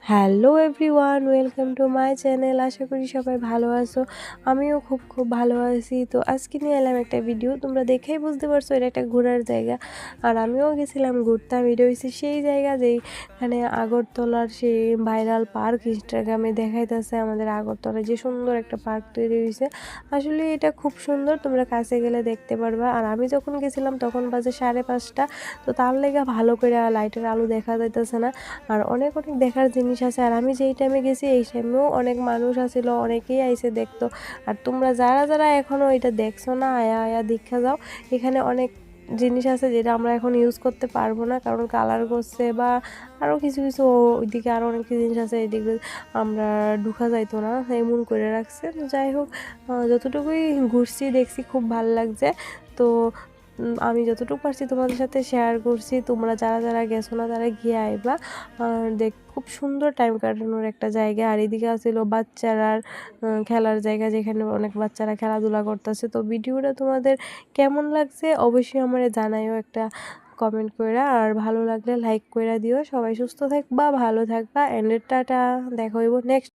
Hello everyone, welcome to my channel. আশা করি সবাই ভালো আছো। আমিও খুব ভালো আছি। তো আজকে নিয়ে এলাম একটা ভিডিও। তোমরা দেখেই বুঝতে পারছো এটা একটা ঘোরার জায়গা। আর আমিও গেছিলাম ঘুরতে। আমি রয়েছি সেই জায়গা যেখানে আগরতলার সেই ভাইরাল পার্ক ইনস্টাগ্রামে দেখাইতেছে আমাদের আগরতলায় যে সুন্দর একটা পার্ক তৈরি হয়েছে। আসলে এটা খুব সুন্দর, তোমরা কাছে গেলে দেখতে পারবা। আর আমি যখন গেছিলাম তখন বাজে 5:30। তো তার লেগে ভালো করে লাইটের আলো দেখা যাইতেছে না। আর অনেক দেখার জিনিস আছে। আর আমি যেই টাইমে গেছি এই টাইমেও অনেক মানুষ আছিল, অনেকেই আইসে দেখতো। আর তোমরা যারা এখনো এটা দেখছো না, আয়া দেখা যাও। এখানে অনেক জিনিস আছে যেটা আমরা এখন ইউজ করতে পারবো না, কারণ কালার করছে বা আরও কিছু ওইদিকে আরও অনেক জিনিস আছে এদিকে আমরা ঢুকা যাইতো না, এমন করে রাখছে। তো যাই হোক, যতটুকুই ঘুরছি দেখছি খুব ভালো লাগছে। তো আমি যতটুকু পারছি তোমাদের সাথে শেয়ার করছি। তোমরা যারা গেছো না তারা গিয়ে আইবা। আর খুব সুন্দর টাইম কাটানোর একটা জায়গা। আর এদিকে ছিল বাচ্চারার খেলার জায়গা, যেখানে অনেক বাচ্চারা খেলাধুলা করতেছে। তো ভিডিওটা তোমাদের কেমন লাগছে অবশ্যই আমারে জানাইও একটা কমেন্ট কইরা। আর ভালো লাগলে লাইক কইরা দিও। সবাই সুস্থ থাকবা, ভালো থাকবা, এন্ড টাটা। দেখা হইব নেক্সট।